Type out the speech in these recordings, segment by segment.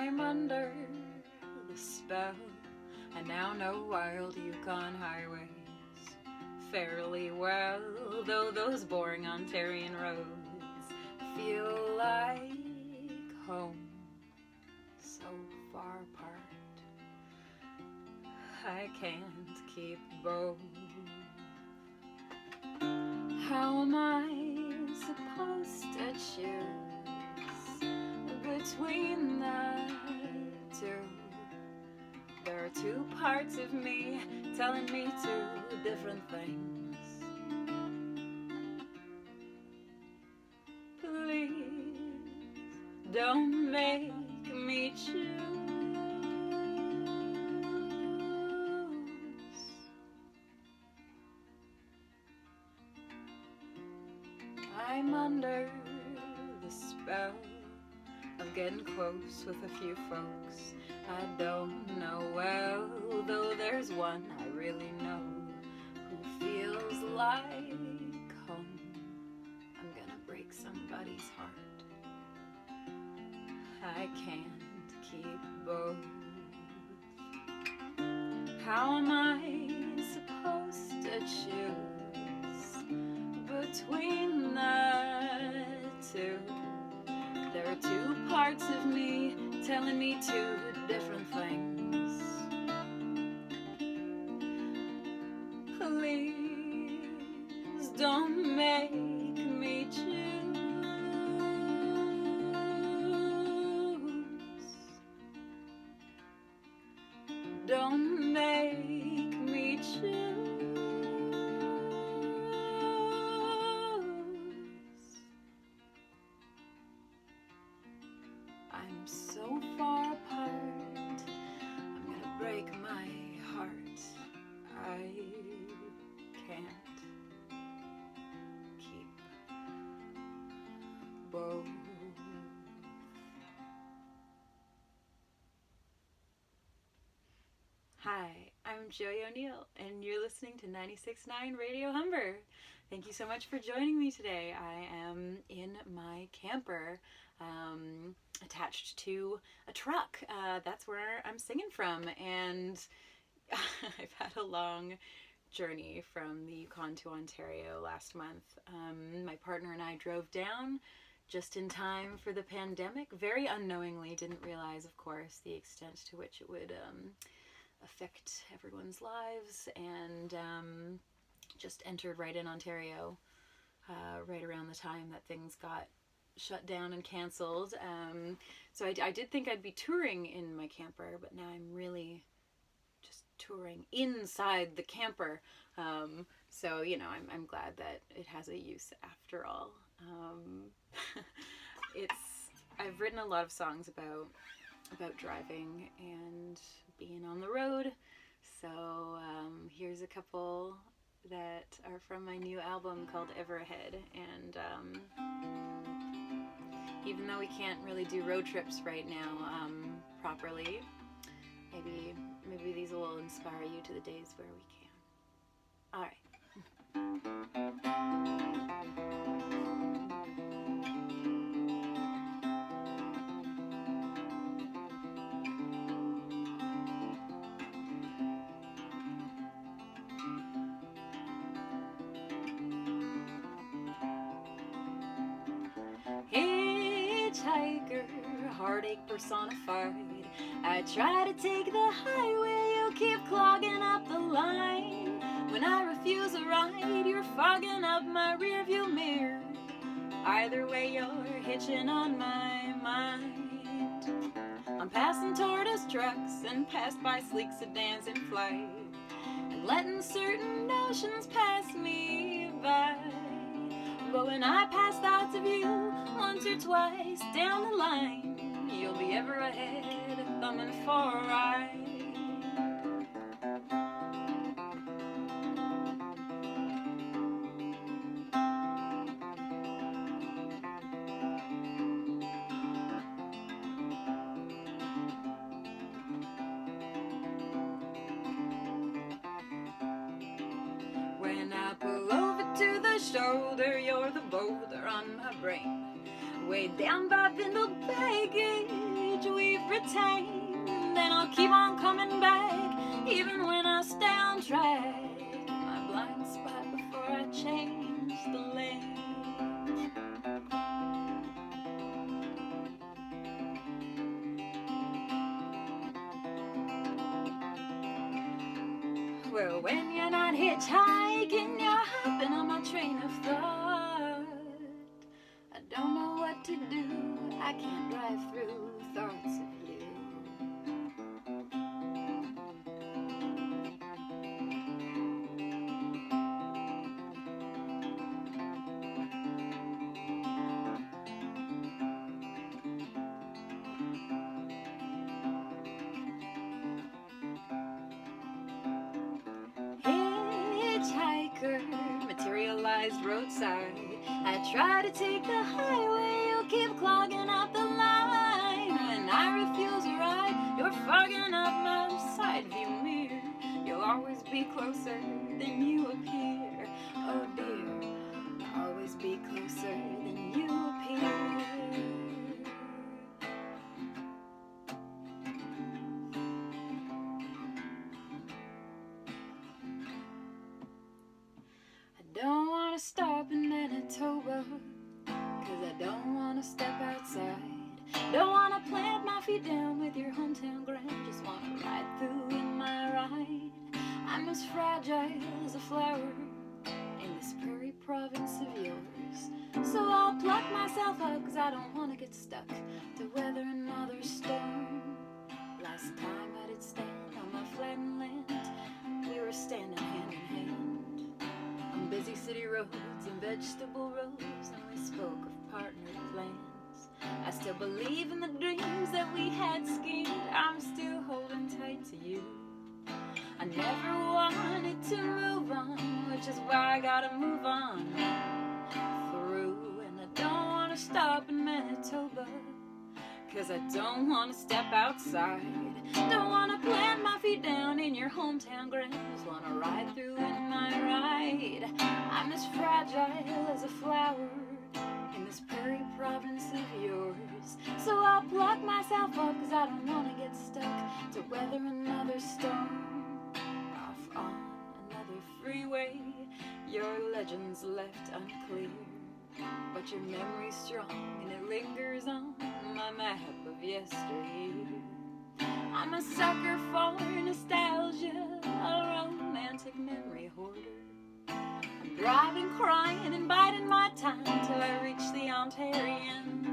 I'm under the spell. I now know wild Yukon highways fairly well, though those boring Ontarian roads feel like home, so far apart. I can't keep both. How am I supposed to choose between the two? There are two parts of me telling me two different things. Please don't make me choose. I'm under the spell of getting close with a few folks I don't know well, though there's one I really know who feels like home. I'm gonna break somebody's heart. I can't keep both. How am I supposed to choose between the two? There are two parts of me telling me two different things. Please don't make me choose. Don't make me choose. I'm so far apart, I'm gonna break my heart. I can't keep both. Hi, I'm Joey O'Neill, and you're listening to 96.9 Radio Humber. Thank you so much for joining me today. I am in my camper, attached to a truck. That's where I'm singing from, and I've had a long journey from the Yukon to Ontario last month. My partner and I drove down just in time for the pandemic, very unknowingly, didn't realize, of course, the extent to which it would affect everyone's lives, and just entered right in Ontario right around the time that things got shut down and canceled. So I did think I'd be touring in my camper, but now I'm really just touring inside the camper. So, you know, I'm glad that it has a use after all. I've written a lot of songs about driving and being on the road. So here's a couple that are from my new album called Ever Ahead. And even though we can't really do road trips right now properly, maybe these will inspire you to the days where we can. All right. Hitchhiker, heartache personified. I try to take the highway, you keep clogging up the line. When I refuse a ride, you're fogging up my rearview mirror. Either way, you're hitching on my mind. I'm passing tortoise trucks and passed by sleek sedans in flight, and letting certain notions pass me by. But when I pass thoughts of you once or twice down the line, you'll be ever ahead, thumbing for a ride. When I pull over to the shoulder, you're the boulder on my brain. Weighed down by bindled baggage, we've tame, then I'll keep on coming back, even when I stay on track. My blind spot before I change the lane. Well, when you're not hitchhiking, you're hopping on my train of thought. I don't know what to do, I can't drive through thoughts of you. Hitchhiker, materialized roadside. I try to take the highway, you'll keep clogging up the line. When I refuse a ride, you're fogging up my side view mirror. You'll always be closer than you appear. Oh dear, always be closer than you appear. Don't want to stop in Manitoba, 'cause I don't want to step outside. Don't want to plant my feet down with your hometown grand. Just want to ride through in my ride. I'm as fragile as a flower in this prairie province of yours. So I'll pluck myself up, 'cause I don't want to get stuck to weather another storm. Last time I did stand on my flattened land, we were standing hand in hand. Busy city roads and vegetable rows, and we spoke of partnered plans. I still believe in the dreams that we had schemed. I'm still holding tight to you. I never wanted to move on, which is why I gotta move on through. And I don't want to stop in Manitoba, 'cause I don't want to step outside. Don't want to plant my feet down in your hometown grand. Just want to ride through in my ride. I'm as fragile as a flower in this prairie province of yours. So I'll pluck myself up, 'cause I don't want to get stuck to weather another storm. Off on another freeway, your legends left unclear. But your memory's strong and it lingers on my map of yesteryear. I'm a sucker for nostalgia, a romantic memory hoarder. I'm driving, crying, and biding my time till I reach the Ontarian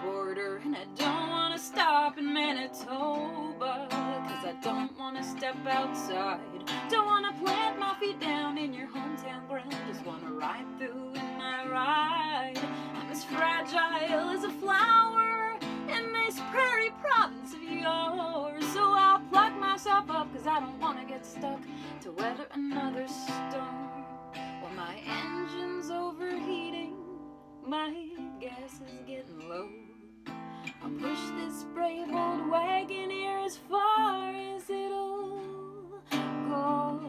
border. And I don't want to stop in Manitoba, 'cause I don't want to step outside. Don't want to plant my feet down in your hometown ground. Just want to ride through in my ride. I'm as fragile as a flower in this prairie province of yours. So I'll pluck myself up, 'cause I don't want to get stuck to weather another storm. Well, my engine's overheating, my gas is getting low. I'll push this brave old wagon here as far as it'll go.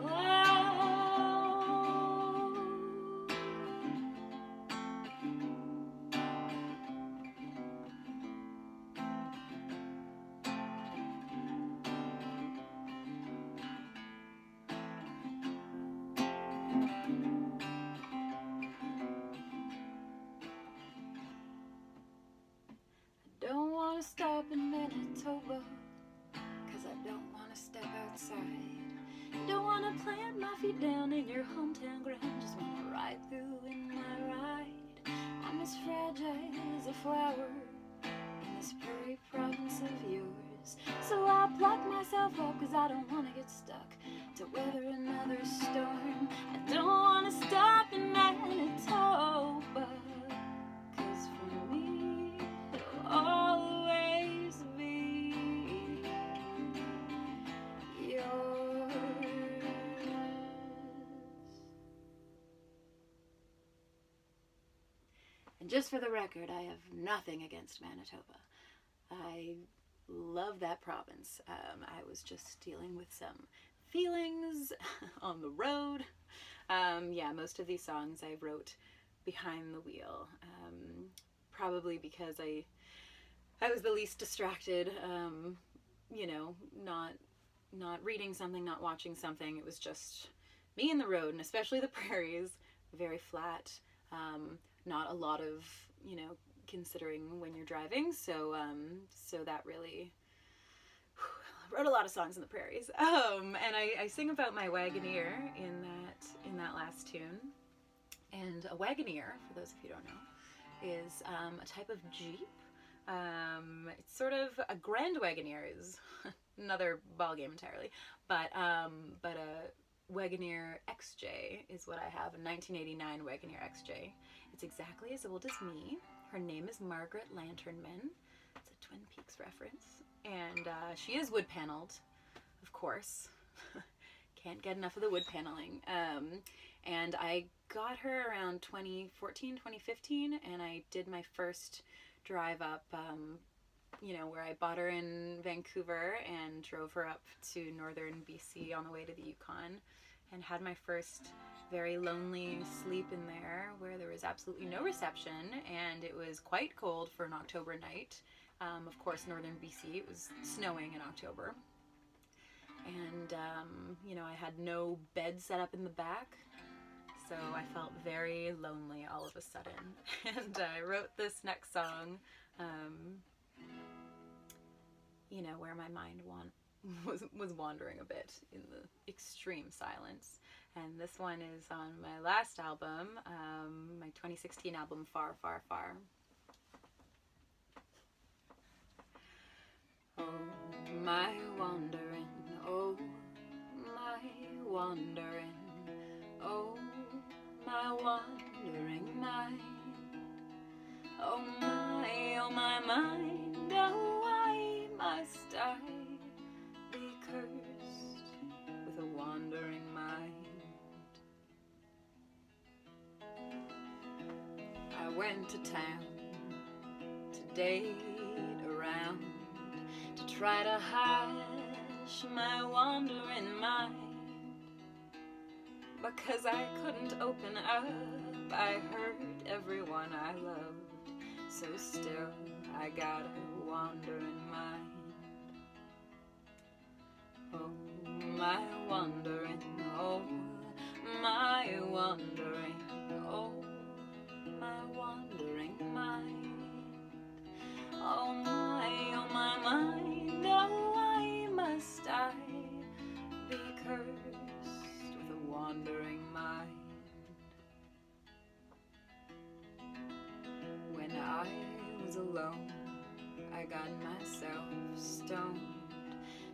Don't want to stop in Manitoba, 'cause I don't want to step outside. Don't want to plant my feet down in your hometown ground. Just want to ride through in my ride. I'm as fragile as a flower in this prairie province of yours. So I'll pluck myself up, 'cause I don't want to get stuck to weather another storm. I don't want to stop in Manitoba, 'cause for me it'll always be yours. And just for the record, I have nothing against Manitoba. I love that province. I was just dealing with some feelings on the road. Yeah, most of these songs I wrote behind the wheel. Probably because I I was the least distracted, you know, not reading something, not watching something. It was just me and the road, and especially the prairies, very flat, not a lot of, you know, considering when you're driving. So that really, I wrote a lot of songs in the prairies. And I sing about my Wagoneer in that last tune. And a Wagoneer, for those of you who don't know, is a type of Jeep. It's sort of a Grand Wagoneer is another ballgame entirely, but a Wagoneer XJ is what I have, a 1989 Wagoneer XJ. It's exactly as old as me. Her name is Margaret Lanternman. It's a Twin Peaks reference. And she is wood paneled, of course. Can't get enough of the wood paneling. And I got her around 2014, 2015, and I did my first drive up, you know, where I bought her in Vancouver and drove her up to northern BC on the way to the Yukon, and had my first very lonely sleep in there where there was absolutely no reception, and it was quite cold for an October night. Of course, northern BC, it was snowing in October. And, you know, I had no bed set up in the back, so I felt very lonely all of a sudden. And I wrote this next song, you know, where my mind was wandering a bit in the extreme silence. And this one is on my last album, my 2016 album, Far, Far, Far. Oh, my wandering, oh, my wandering, oh, my wandering mind. Oh, my mind, oh, why must I be cursed with a wandering mind? I went to town to date around, to try to hush my wandering mind, because I couldn't open up. I hurt everyone I loved, so still I got a wandering mind. Oh, my wandering, oh, my wandering, oh, my wandering mind. Oh, my mind, oh, why must I be cursed with a wandering mind? When I was alone, I got myself stoned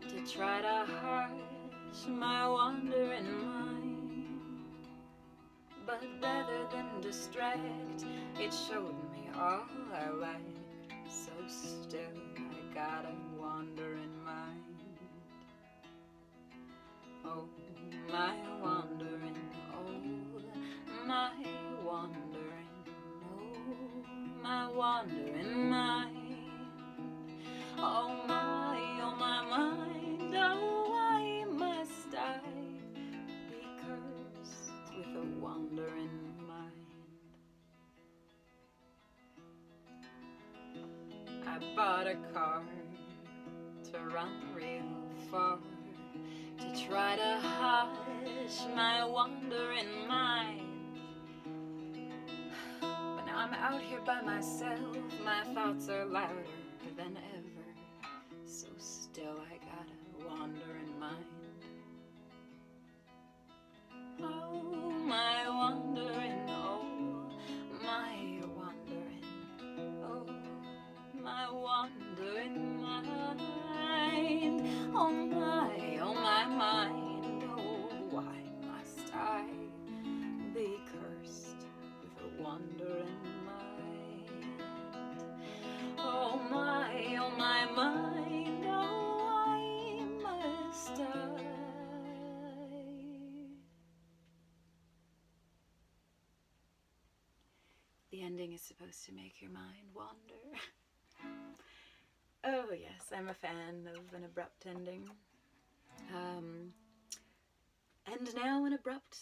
to try to hush my wandering mind. But rather than distract, it showed me all I liked. So still I got a wandering mind. Oh, my wandering, oh, my wandering, oh, my wandering mind. Oh, my mind, oh, why must I be cursed with a wandering mind? I bought a car to run real far, to try to hush my wandering mind. But now I'm out here by myself, my thoughts are louder than ever, so still I got a wandering mind. Oh, my wandering, oh, my wandering, oh, my wandering mind. Oh, my mind, oh, why must I be cursed with a wandering mind? Oh, my mind, oh, why must I? The ending is supposed to make your mind wander. Oh yes, I'm a fan of an abrupt ending. And now an abrupt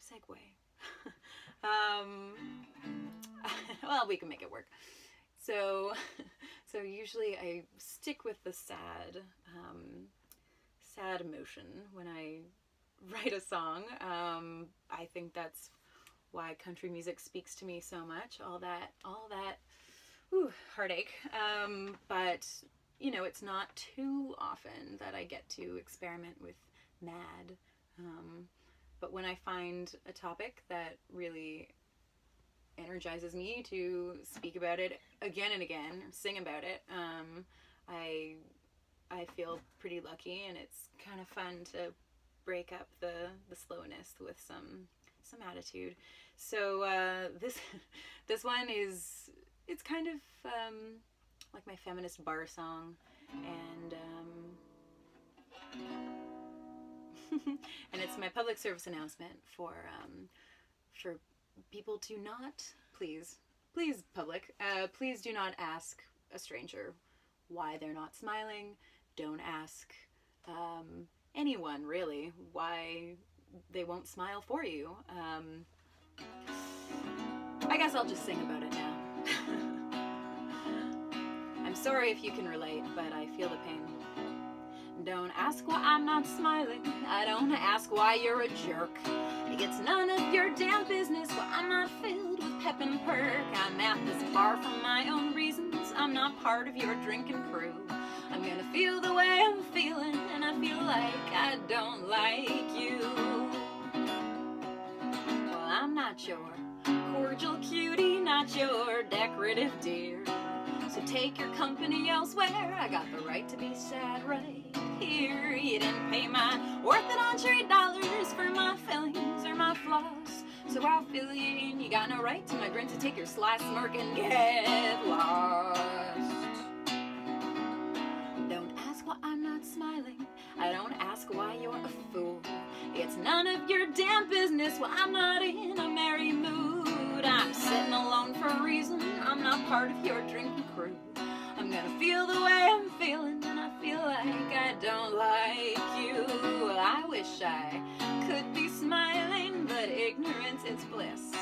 segue. Well, we can make it work. So So usually I stick with the sad emotion when I write a song. I think that's why country music speaks to me so much. All that heartache. But you know, it's not too often that I get to experiment with mad. But when I find a topic that really energizes me to speak about it again and again, sing about it, I feel pretty lucky, and it's kind of fun to break up the slowness with some attitude. So this one it's kind of like my feminist bar song, and and it's my public service announcement for people to not, please public, please do not ask a stranger why they're not smiling. Don't ask anyone really why they won't smile for you. I guess I'll just sing about it now. I'm sorry if you can relate, but I feel the pain. Don't ask why I'm not smiling. I don't ask why you're a jerk. It's none of your damn business why I'm not filled with pep and perk. I'm at this bar for my own reasons. I'm not part of your drinking crew. I'm gonna feel the way I'm feeling, and I feel like I don't like you. Well, I'm not your cordial cutie, not your decorative dear. So take your company elsewhere. I got the right to be sad right here. You didn't pay my worth at entree dollars for my fillings or my flaws, so I'll fill you in. You got no right to my grin, to take your sly smirk and get lost. Don't ask why I'm not smiling. I don't ask why you're a fool. It's none of your damn business why I'm not in a merry mood. I'm sitting alone for a reason. I'm not part of your drinking crew. I'm gonna feel the way I'm feeling, and I feel like I don't like you. I wish I could be smiling, but ignorance is bliss.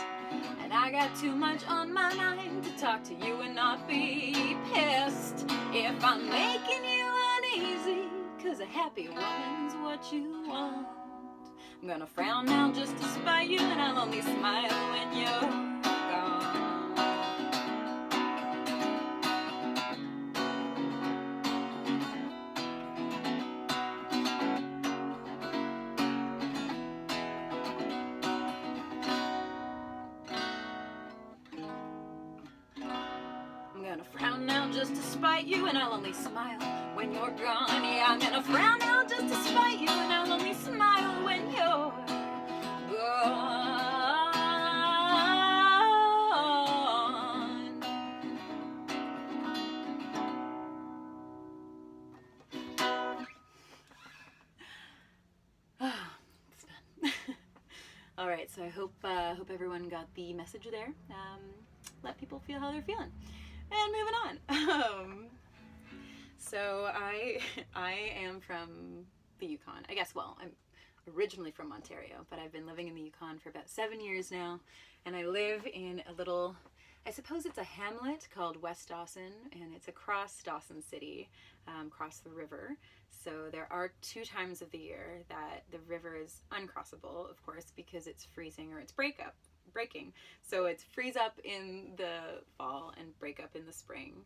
And I got too much on my mind to talk to you and not be pissed if I'm making you uneasy, 'cause a happy woman's what you want. I'm gonna frown now just to spite you, and I'll only smile when you're gone. I'm gonna frown now just to spite you, and I'll only smile when you're gone. Yeah, I'm gonna frown now just to spite you, and I'll only smile when you're gone. It's done. All right, so I hope everyone got the message there. Let people feel how they're feeling. And moving on. So I am from the Yukon. I guess, well, I'm originally from Ontario, but I've been living in the Yukon for about 7 years now, and I live in a little, I suppose it's a hamlet called West Dawson, and it's across Dawson City, across the river. So there are 2 times of the year that the river is uncrossable, of course, because it's freezing or it's breaking. So it's freeze up in the fall and break up in the spring.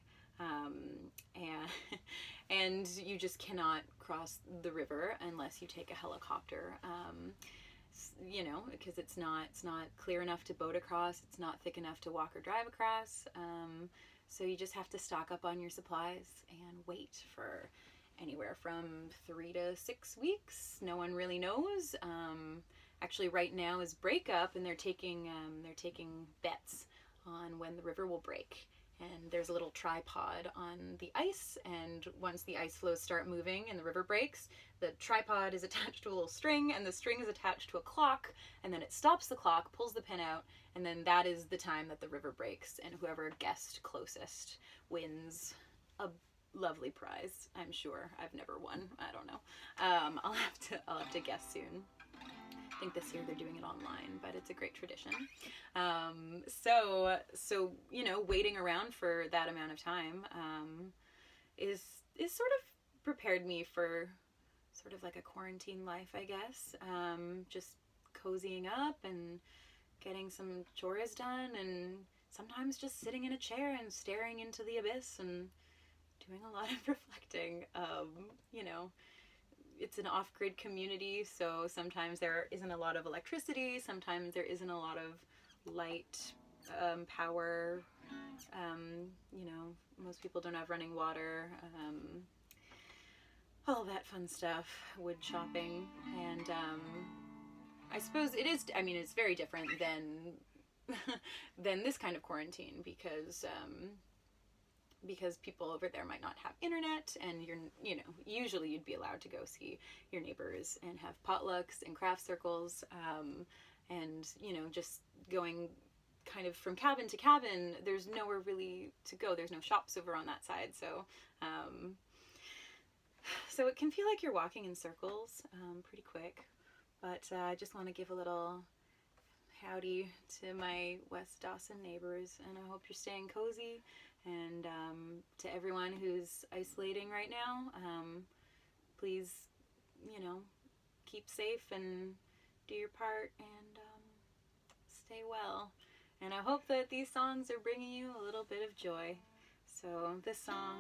And you just cannot cross the river unless you take a helicopter, you know, because it's not clear enough to boat across. It's not thick enough to walk or drive across. So you just have to stock up on your supplies and wait for anywhere from 3 to 6 weeks. No one really knows. Actually, right now is breakup, and they're taking bets on when the river will break. And there's a little tripod on the ice, and once the ice flows start moving and the river breaks, the tripod is attached to a little string, and the string is attached to a clock, and then it stops the clock, pulls the pin out, and then that is the time that the river breaks, and whoever guessed closest wins a lovely prize, I'm sure. I've never won. I don't know. I'll have to guess soon. think this year they're doing it online, but it's a great tradition. So you know, waiting around for that amount of time is sort of prepared me for sort of like a quarantine life, I guess. Just cozying up and getting some chores done, and sometimes just sitting in a chair and staring into the abyss and doing a lot of reflecting. You know, it's an off-grid community, so sometimes there isn't a lot of electricity, sometimes there isn't a lot of light, power. You know, most people don't have running water, all that fun stuff, wood chopping, and I suppose it is, I mean, it's very different than this kind of quarantine, because people over there might not have internet, and you know, usually you'd be allowed to go see your neighbors and have potlucks and craft circles, and, you know, just going kind of from cabin to cabin. There's nowhere really to go. There's no shops over on that side, so so it can feel like you're walking in circles pretty quick. But I just want to give a little howdy to my West Dawson neighbors, and I hope you're staying cozy. And to everyone who's isolating right now, please, you know, keep safe and do your part, and stay well. And I hope that these songs are bringing you a little bit of joy. So this song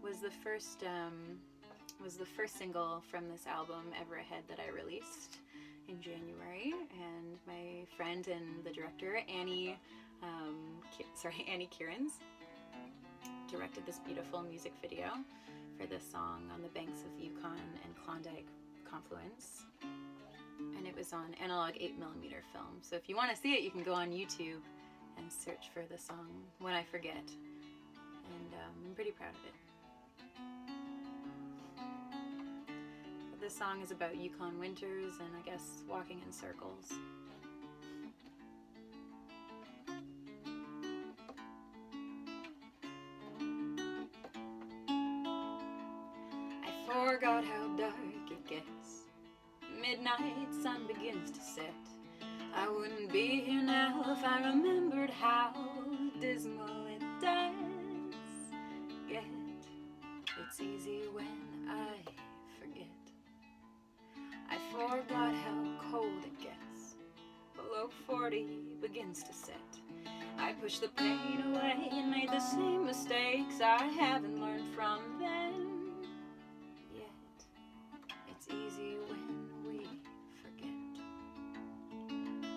was the first single from this album, Ever Ahead, that I released in January. And my friend and the director, Annie Kieran's, directed this beautiful music video for this song on the banks of the Yukon and Klondike confluence. And it was on analog 8mm film. So if you want to see it, you can go on YouTube and search for the song When I Forget. And I'm pretty proud of it. This song is about Yukon winters and, I guess, walking in circles. I forgot how dark it gets. Midnight sun begins to set. I wouldn't be here now if I remembered how dismal it does get. It's easy when I forget. I forgot how cold it gets. Below 40 begins to set. I pushed the pain away and made the same mistakes I haven't learned from them yet. It's easy when we forget.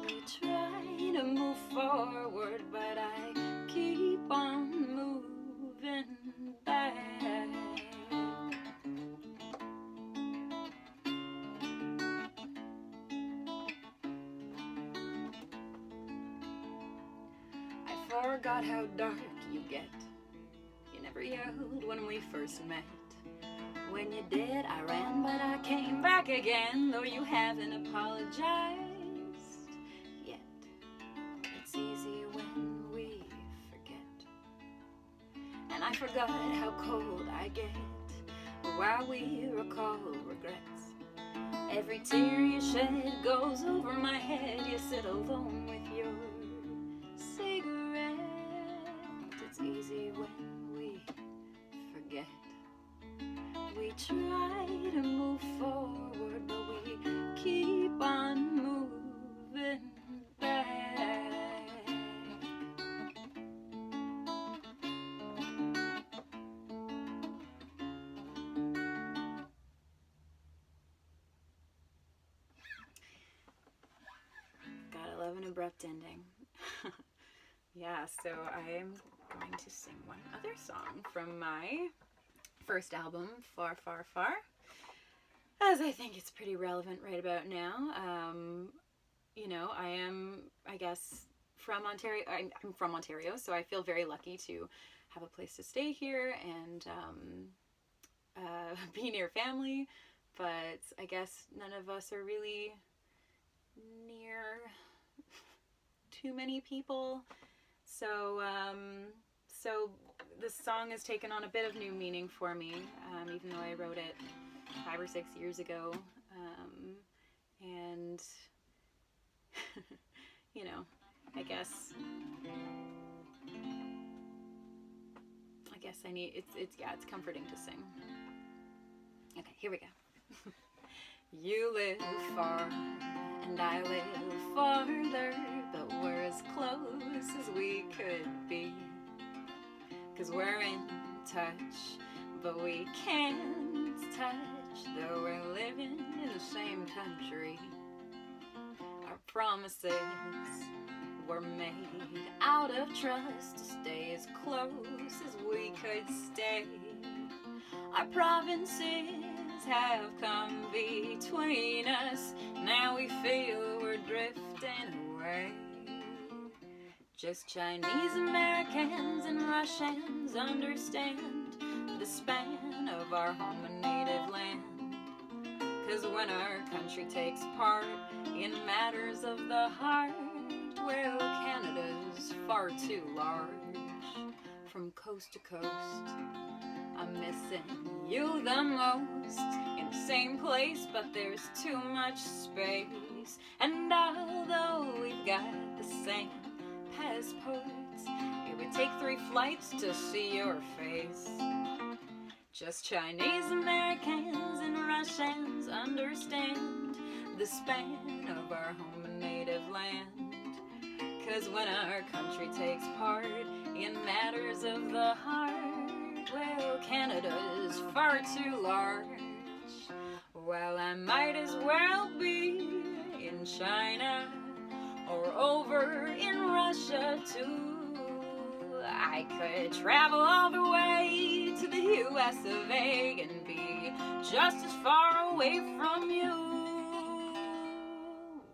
We try to move forward, but I keep on moving back. Forgot how dark you get. You never yelled when we first met. When you did, I ran, but I came back again, though you haven't apologized yet. It's easy when we forget. And I forgot how cold I get while we recall regrets. Every tear you shed goes over my head. You sit alone with your cigarette. It's easy when we forget. We try to move forward, but we keep on moving back. Gotta love an abrupt ending. Yeah, so I'm going to sing one other song from my first album, Far, Far, Far, as I think it's pretty relevant right about now. You know, I am, I guess, from Ontario. I'm from Ontario, so I feel very lucky to have a place to stay here and be near family, but I guess none of us are really near too many people. So, so this song has taken on a bit of new meaning for me, even though I wrote it 5 or 6 years ago. And, you know, I guess I need, it's comforting to sing. Okay, here we go. You live far and I live farther, but we're as close as we could be. 'Cause we're in touch, but we can't touch, though we're living in the same country. Our promises were made out of trust to stay as close as we could stay. Our provinces have come between us, now we feel we're drifting away. Just Chinese Americans and Russians understand the span of our home and native land. 'Cause when our country takes part in matters of the heart, well, Canada's far too large. From coast to coast, I'm missing you the most. In the same place, but there's too much space. And although we've got the same passports, it would take 3 flights to see your face. Just Chinese Americans and Russians understand the span of our home and native land. 'Cause when our country takes part in matters of the heart, well, Canada's far too large. Well, I might as well be in China or over in Russia too. I could travel all the way to the US of A and be just as far away from you.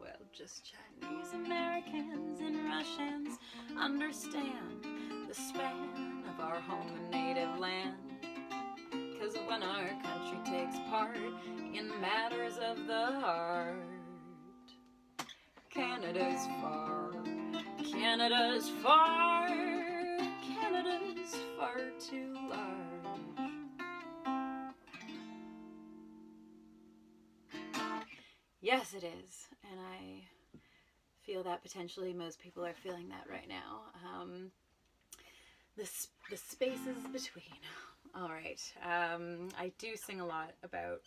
Well, just Chinese Americans and Russians understand the span of our home and native land. 'Cause when our country takes part in matters of the heart, Canada's far, Canada's far, Canada's far too large. Yes, it is, and I feel that potentially most people are feeling that right now. The spaces between. All right. I do sing a lot about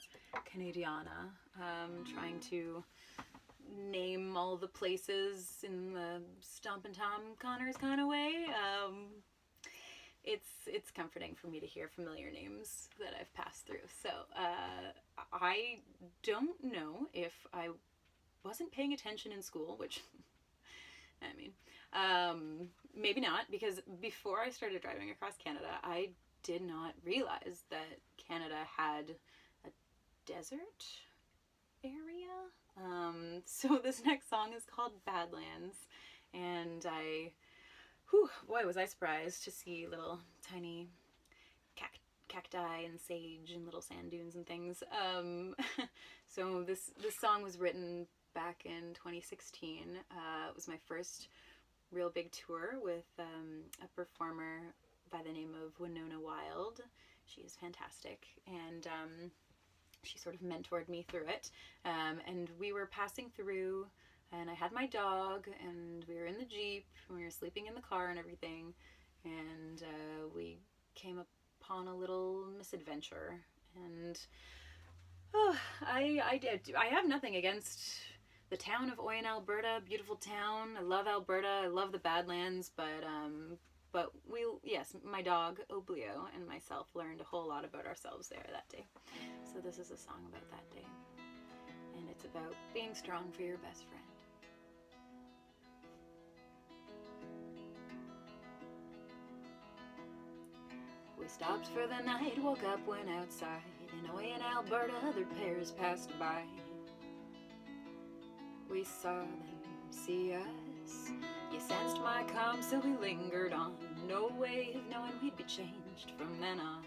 Canadiana, trying to name all the places in the Stompin' Tom Connors kind of way. It's comforting for me to hear familiar names that I've passed through. So I don't know if I wasn't paying attention in school, which I mean, maybe not, because before I started driving across Canada, I did not realize that Canada had a desert area. So this next song is called Badlands, and boy, was I surprised to see little tiny cacti and sage and little sand dunes and things. So this song was written back in 2016. It was my first real big tour with a performer by the name of Winona Wild. She is fantastic, and she sort of mentored me through it. And we were passing through, and I had my dog, and we were in the Jeep, and we were sleeping in the car and everything, and we came upon a little misadventure. And I have nothing against the town of Oyen, Alberta. Beautiful town. I love Alberta. I love the Badlands, but my dog Oblio and myself learned a whole lot about ourselves there that day. So this is a song about that day, and it's about being strong for your best friend. We stopped for the night, woke up, went outside. In Oyen, Alberta, their pairs passed by. We saw them see us. You sensed my calm, so we lingered on. No way of knowing we'd be changed from then on.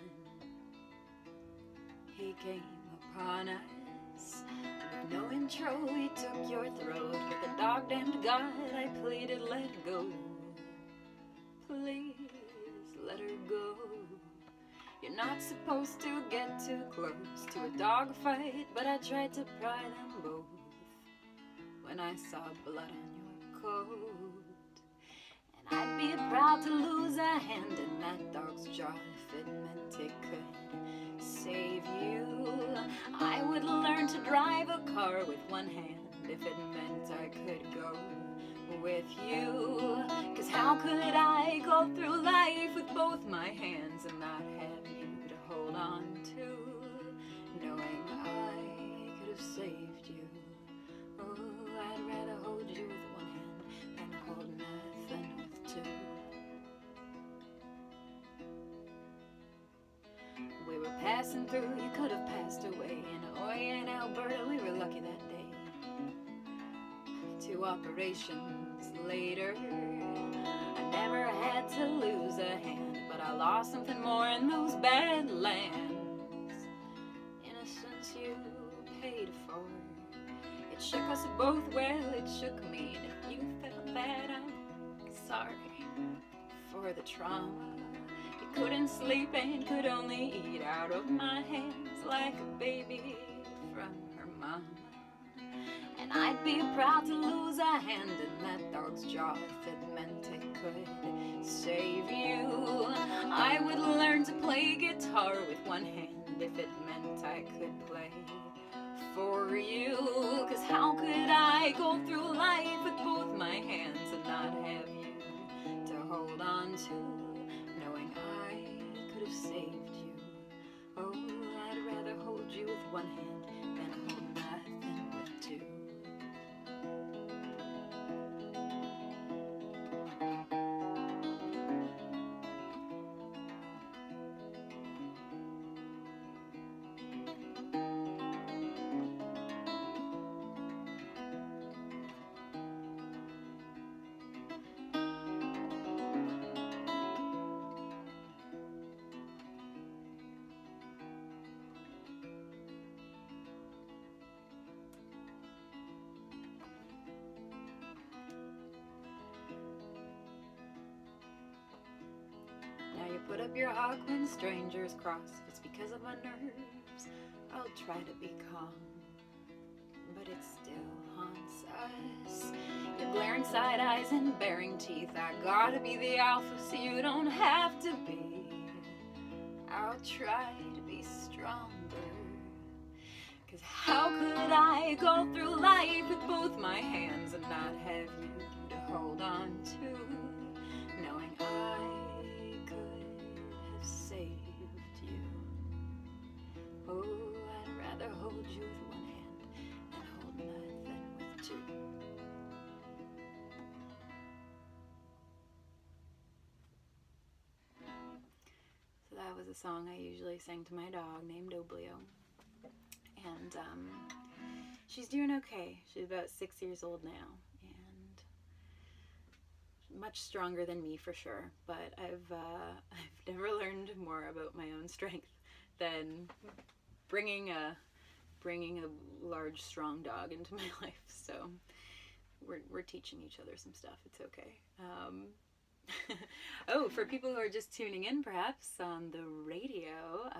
He came upon us with no intro. He took your throat with a dog-damned God. I pleaded, let go. Please let her go. You're not supposed to get too close to a dog fight, but I tried to pry them both when I saw blood on your coat. And I'd be proud to lose a hand in that dog's jaw if it meant it could save you. I would learn to drive a car with one hand if it meant I could go with you. 'Cause how could I go through life with both my hands and not have you to hold on to, knowing I could have saved you? Oh, I'd rather hold you with one hand than hold nothing with two. We were passing through, you could have passed away. In Oye and Alberta, we were lucky that day. 2 operations later, I never had to lose a hand, but I lost something more in those Badlands. Innocence you paid for. It shook us both, well, it shook me. And if you felt that, I'm sorry for the trauma. You couldn't sleep and could only eat out of my hands like a baby from her mama. And I'd be proud to lose a hand in that dog's jaw if it meant it could save you. I would learn to play guitar with one hand if it meant I could play for you. 'Cause how could I go through life with both my hands and not have you to hold on to, knowing I could have saved you? Oh, I'd rather hold you with one hand than hold nothing with two. Put up your hawk when strangers cross. If it's because of my nerves, I'll try to be calm, but it still haunts us. Your glaring side eyes and baring teeth. I gotta be the alpha so you don't have to be. I'll try to be stronger. 'Cause how could I go through life with both my hands and not have you to hold on to, knowing I saved you? Oh, I'd rather hold you with one hand than hold nothing with two. So that was a song I usually sang to my dog named Oblio. And she's doing okay. She's about 6 years old now. Much stronger than me for sure, but I've never learned more about my own strength than bringing a large strong dog into my life. So we're teaching each other some stuff. It's okay. Oh, for people who are just tuning in perhaps on the radio,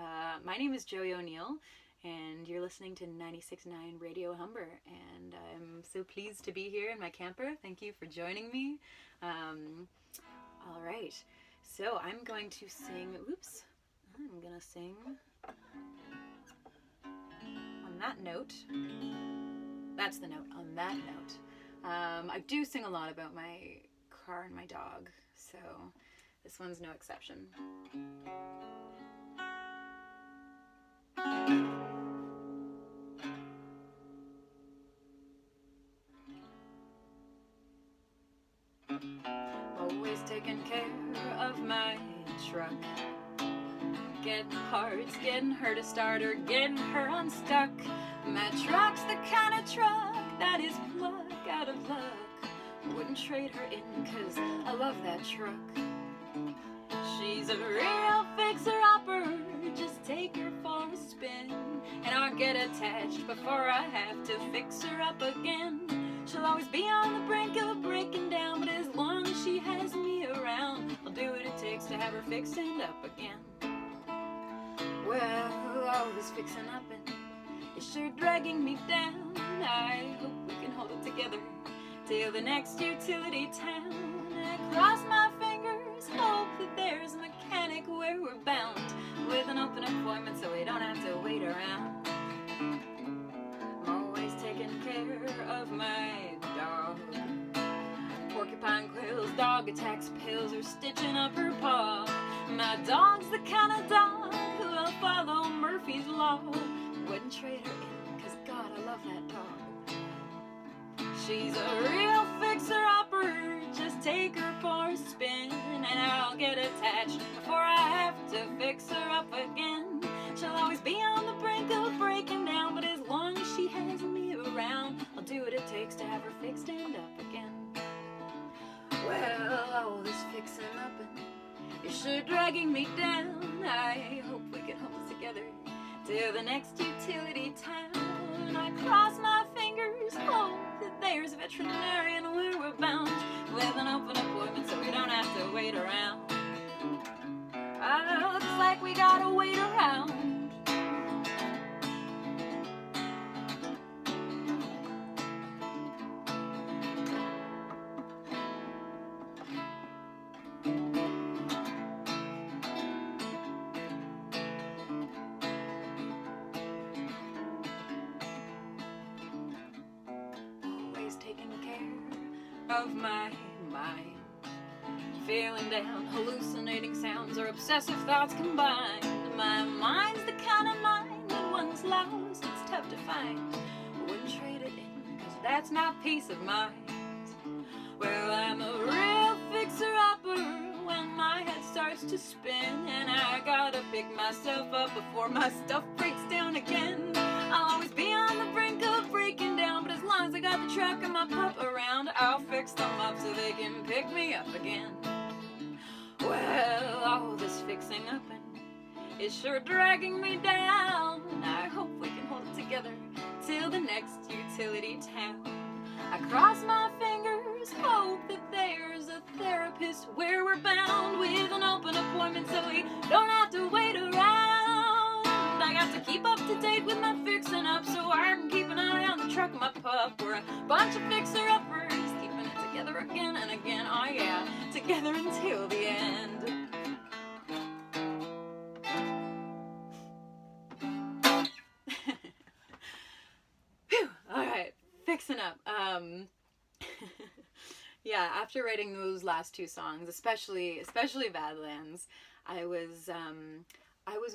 my name is Joey O'Neill, and you're listening to 96.9 Radio Humber, and I'm so pleased to be here in my camper. Thank you for joining me. All right, so I'm going to sing, I'm gonna sing on that note. That's the note, on that note. I do sing a lot about my car and my dog, so this one's no exception. Always taking care of my truck, getting parts, getting her to start or getting her unstuck. My truck's the kind of truck that is plug out of luck. Wouldn't trade her in 'cause I love that truck. She's a real fixer-upper, just take her for a spin, and I'll get attached before I have to fix her up again. She'll always be on the brink of breaking down, but as long as she has me around, I'll do what it takes to have her fixed and up again. Well, all this fixing up and is sure dragging me down. I hope we can hold it together till the next utility town. I cross my fingers, hope that there's a mechanic where we're bound, with an open appointment so we don't have to wait around. I'm always taking care of my dog. Porcupine quills, dog attacks, pills, or stitching up her paw. My dog's the kind of dog who'll follow Murphy's Law. Wouldn't trade her in, cause God, I love that dog. She's a real fixer-upper, just take her for a spin, and I'll get attached before I have to fix her up again. She'll always be on the brink of breaking down, but as long as she has me around, I'll do what it takes to have her fixed and up again. Well, all this fixing up and is sure dragging me down. I hope we can hold it together till the next utility town. I cross my fingers, hope that there's a veterinarian where we're bound, with an open appointment so we don't have to wait around. Looks like we gotta wait around. Of my mind, feeling down, hallucinating sounds or obsessive thoughts combined. My mind's the kind of mind that once lost, it's tough to find. Wouldn't trade it in, cause that's my peace of mind. Well, I'm a real fixer-upper when my head starts to spin, and I gotta pick myself up before my stuff breaks down again. I'll always be on the brink of breaking down, but as long as I got the truck and my pup around, I'll fix them up so they can pick me up again. Well, all this fixing up and is sure dragging me down. I hope we can hold it together till the next utility town. I cross my fingers, hope that there's a therapist where we're bound, with an open appointment so we don't have to wait around. I got to keep up to date with my fixing up so I can keep an eye on the truck of my pup. We're a bunch of fixer-uppers, keeping it together again and again. Oh yeah, together until the end. Whew, alright, fixing up. Yeah, after writing those last two songs, especially Badlands, I was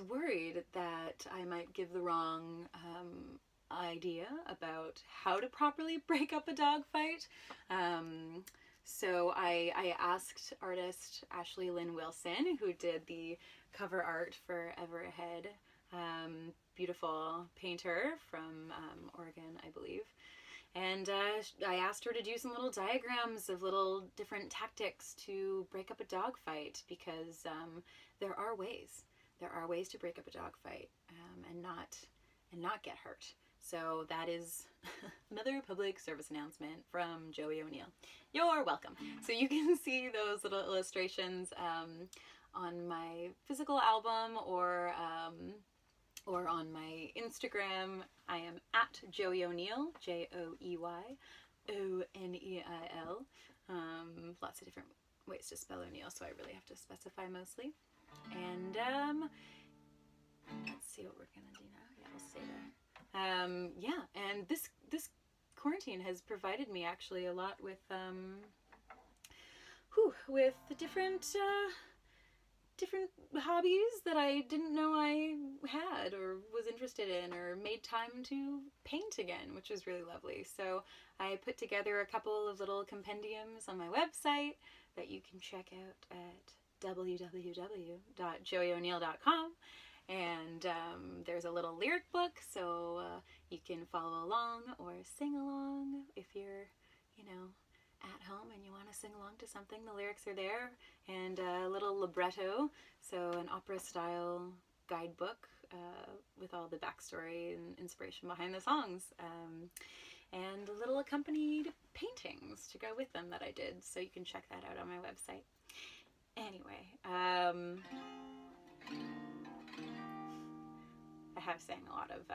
worried that I might give the wrong idea about how to properly break up a dog fight. So I asked artist Ashley Lynn Wilson, who did the cover art for Ever Ahead, beautiful painter from Oregon, I believe. And I asked her to do some little diagrams of little different tactics to break up a dog fight, because there are ways. There are ways to break up a dog fight and not get hurt. So that is another public service announcement from Joey O'Neill. You're welcome. So you can see those little illustrations on my physical album or on my Instagram. I am at Joey O'Neill, JoeyOneil. Lots of different ways to spell O'Neill, so I really have to specify mostly. And let's see what we're gonna do now. Yeah, we'll stay there. Yeah, and this quarantine has provided me actually a lot with the different hobbies that I didn't know I had or was interested in, or made time to paint again, which was really lovely. So I put together a couple of little compendiums on my website that you can check out at www.joeyoneil.com, and there's a little lyric book, so you can follow along or sing along if you're, at home and you want to sing along to something. The lyrics are there, and a little libretto, so an opera-style guidebook with all the backstory and inspiration behind the songs, and little accompanied paintings to go with them that I did, so you can check that out on my website. Anyway, I have sang a lot of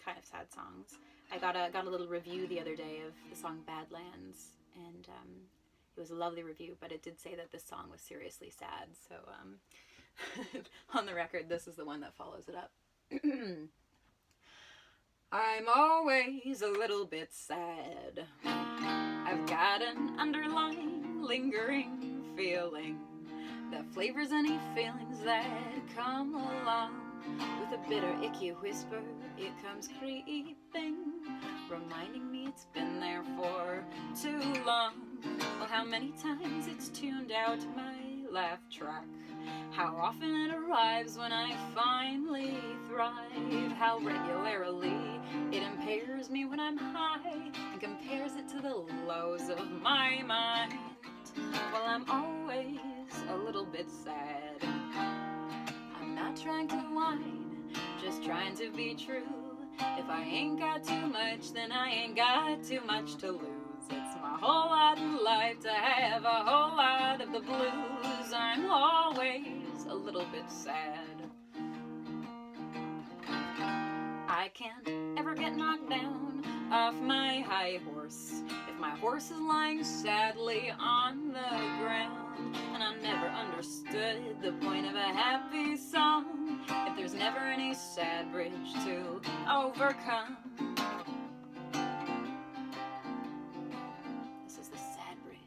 kind of sad songs. I got a little review the other day of the song Badlands, and it was a lovely review, but it did say that this song was seriously sad. So on the record, this is the one that follows it up. I'm always a little bit sad. I've got an underlying, lingering feeling that flavors any feelings that come along. With a bitter, icky whisper, it comes creeping, reminding me it's been there for too long. Well, how many times it's tuned out my laugh track. How often it arrives when I finally thrive. How regularly it impairs me when I'm high and compares it to the lows of my mind. Well, I'm always a little bit sad. I'm not trying to whine, just trying to be true. If I ain't got too much, then I ain't got too much to lose. It's my whole lot in life to have a whole lot of the blues. I'm always a little bit sad. I can't ever get knocked down off my high horse if my horse is lying sadly on the ground. And I never understood the point of a happy song if there's never any sad bridge to overcome. This is the sad bridge.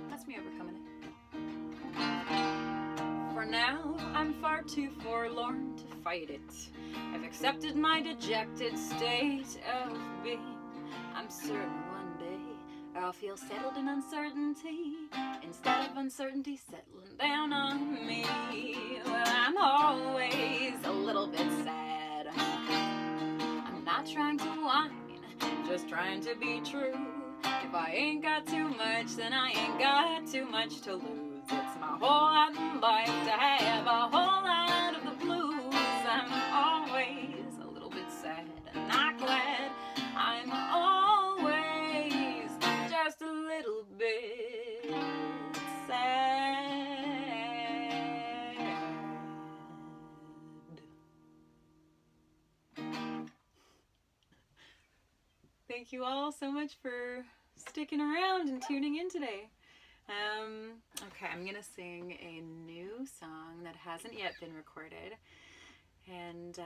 That's me overcoming it. For now, I'm far too forlorn to fight it. I've accepted my dejected state of being. I'm certain one day I'll feel settled in uncertainty instead of uncertainty settling down on me. Well, I'm always a little bit sad. I'm not trying to whine, just trying to be true. If I ain't got too much, then I ain't got too much to lose. It's my whole lot in life to have a whole lot of the blues. I'm always a little bit sad and not glad. I'm always just a little bit sad. Thank you all so much for sticking around and tuning in today. Okay, I'm gonna sing a new song that hasn't yet been recorded. And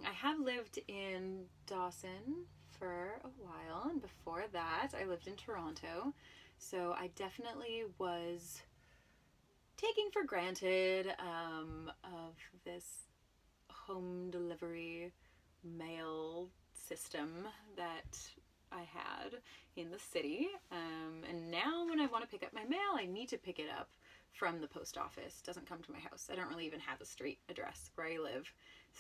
I have lived in Dawson for a while, and before that I lived in Toronto, so I definitely was taking for granted of this home delivery mail system that I had in the city, and now when I want to pick up my mail, I need to pick it up from the post office. It doesn't come to my house. I don't really even have a street address where I live.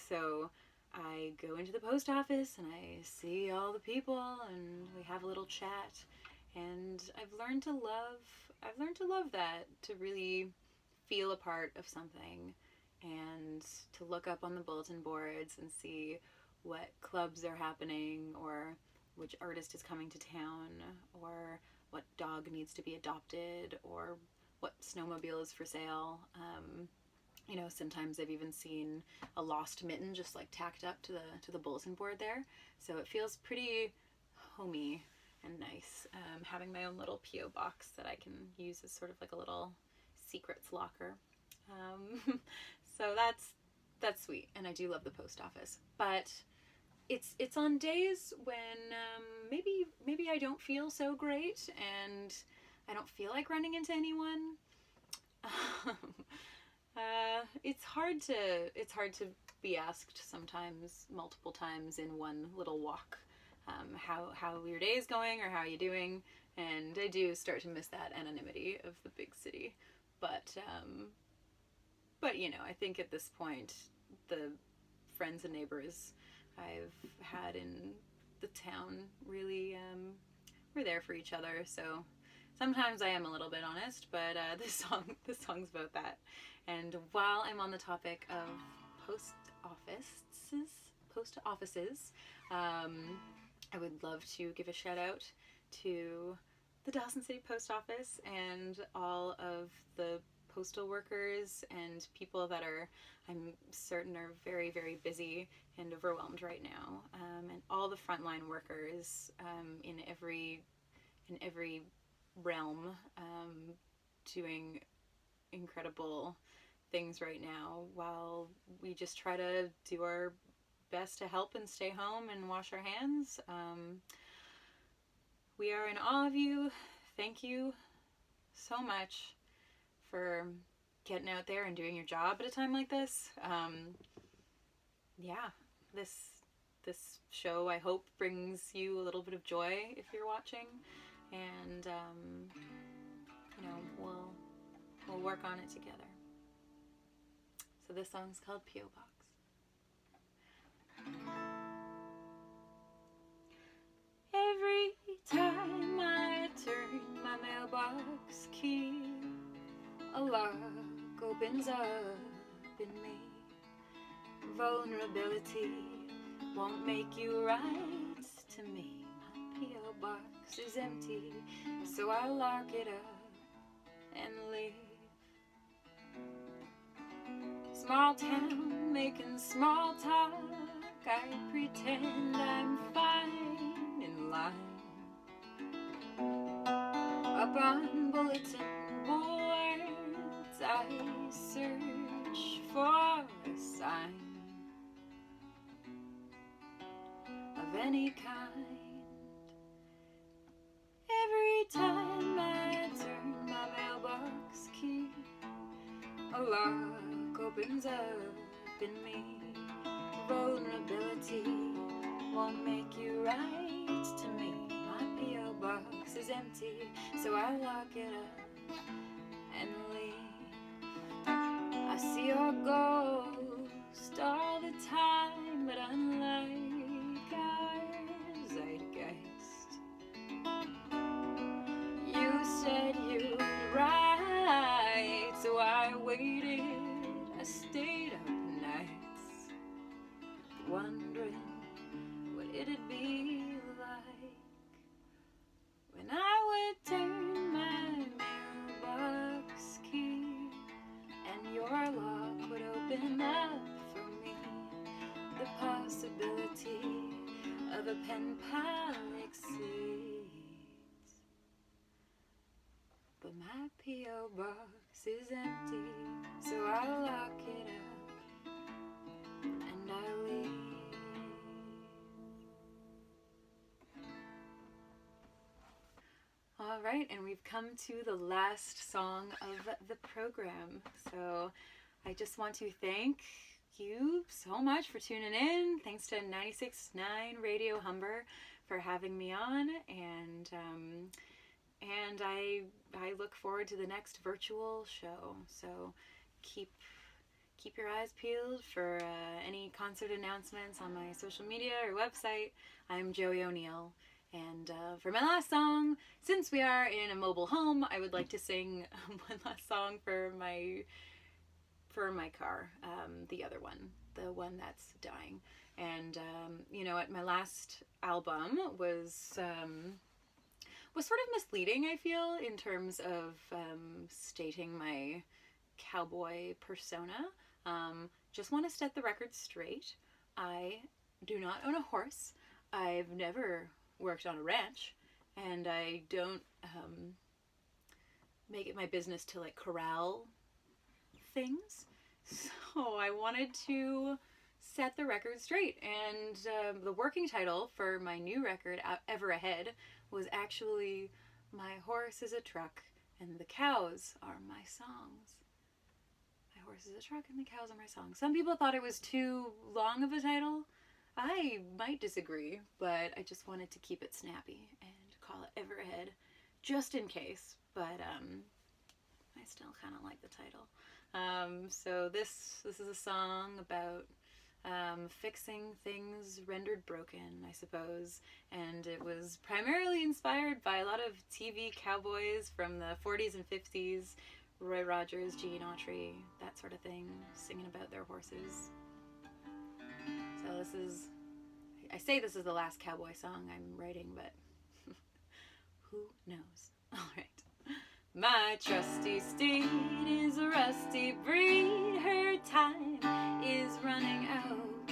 So I go into the post office and I see all the people and we have a little chat, and I've learned to love that, to really feel a part of something and to look up on the bulletin boards and see what clubs are happening, or which artist is coming to town, or what dog needs to be adopted, or what snowmobile is for sale. You know, sometimes I've even seen a lost mitten just like tacked up to the bulletin board there. So it feels pretty homey and nice, having my own little P.O. box that I can use as sort of like a little secrets locker. So that's sweet, and I do love the post office. But it's on days when maybe I don't feel so great and I don't feel like running into anyone. It's hard to be asked sometimes, multiple times in one little walk, how your day is going or how are you doing, and I do start to miss that anonymity of the big city. But you know, I think at this point the friends and neighbors I've had in the town really we're there for each other. So sometimes I am a little bit honest, but this song's about that. And while I'm on the topic of post offices, I would love to give a shout out to the the Dawson City Post Office and all of the postal workers and people that I'm certain are very, very busy and overwhelmed right now, and all the frontline workers in every realm, doing incredible things right now while we just try to do our best to help and stay home and wash our hands. We are in awe of you. Thank you so much for getting out there and doing your job at a time like this. This show, I hope, brings you a little bit of joy if you're watching, and we'll work on it together. So this song's called P.O. Box. Every time I turn my mailbox key, a lock opens up in me. Vulnerability won't make you right to me. My P.O. box is empty, so I lock it up and leave. Small town, making small talk, I pretend I'm fine in line. Up on bulletin boards, I search for a sign of any kind. Every time I turn my mailbox key, a lock opens up in me. Vulnerability won't make you right to me. My P.O. box is empty, so I lock it up and leave. I see your ghost all the time, but unlike our zeitgeist, you said you'd write, so I waited. I stayed up nights wondering what it'd be like when I would turn my mailbox key and your lock would open up for me. The possibility of a pen pal exceeds, but my P.O. box is empty, so I lock it up and I leave. All right, and we've come to the last song of the program. So I just want to thank you so much for tuning in. Thanks to 96.9 Radio Humber for having me on, and I look forward to the next virtual show. So keep your eyes peeled for any concert announcements on my social media or website. I'm Joey O'Neill. And for my last song, since we are in a mobile home, I would like to sing one last song for my car, the other one, the one that's dying. And you know what, my last album was sort of misleading, I feel, in terms of stating my cowboy persona. Just want to set the record straight. I do not own a horse. I've never worked on a ranch, and I don't make it my business to like corral things. So I wanted to set the record straight, and the working title for my new record, Ever Ahead, was actually My Horse is a Truck and the Cows Are My Songs. My horse is a truck and the cows are my songs. Some people thought it was too long of a title. I might disagree, but I just wanted to keep it snappy and call it Ever Ahead, just in case. But I still kind of like the title. So this is a song about fixing things rendered broken, I suppose. And it was primarily inspired by a lot of TV cowboys from the 40s and 50s, Roy Rogers, Gene Autry, that sort of thing, singing about their horses. So I say this is the last cowboy song I'm writing, but who knows? Alright. My trusty steed is a rusty breed. Her time is running out.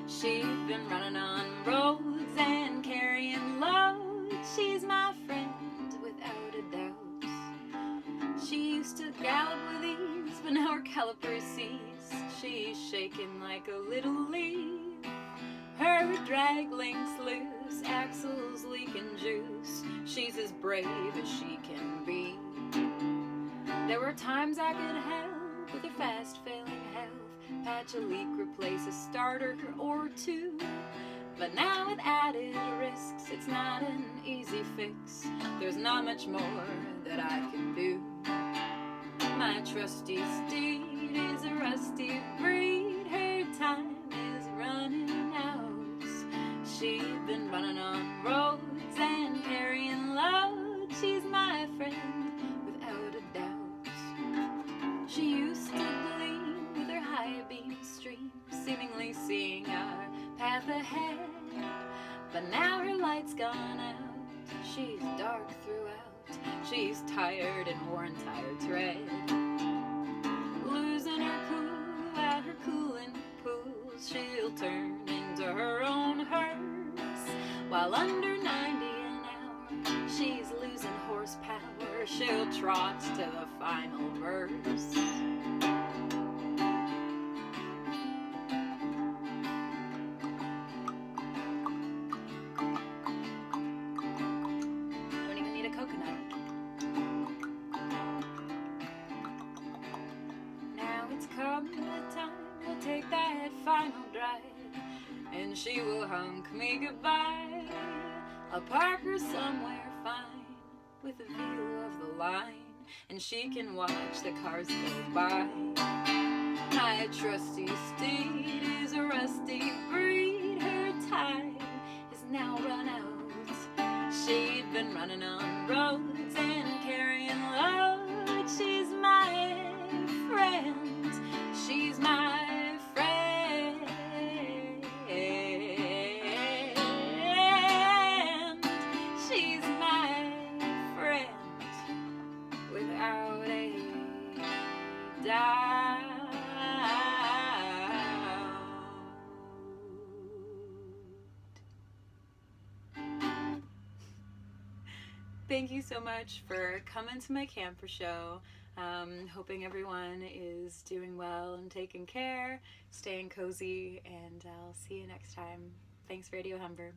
She's been running on roads and carrying loads. She's my friend without a doubt. She used to gallop with ease, but now her caliper cease. She's shaking like a little leaf. Her drag links loose, axles leaking juice. She's as brave as she can be. There were times I could help with her fast failing health, patch a leak, replace a starter or two. But now with added risks, it's not an easy fix. There's not much more that I can do. My trusty steed is a rusty breed. Her time is running out. She's been running on roads and carrying loads. She's my friend without a doubt. She used to gleam with her high beam stream, seemingly seeing our path ahead. But now her light's gone out. She's dark throughout. She's tired and worn tired tread. Losing her cool at her cooling pools, she'll turn into her own hearse. While under 90 an hour, she's losing horsepower. She'll trot to the final verse. Don't even need a coconut. Now it's come the time we'll take that final drive, and she will hunk me goodbye. I'll park her somewhere fine with a view of the line, and she can watch the cars go by. My trusty steed is a rusty breed. Her time is now run out. She'd been running on roads and carrying loads. She's my friend. She's my friend. She's my friend without a doubt. Thank you so much for coming to my camper show. Hoping everyone is doing well and taking care, staying cozy, and I'll see you next time. Thanks, Radio Humber.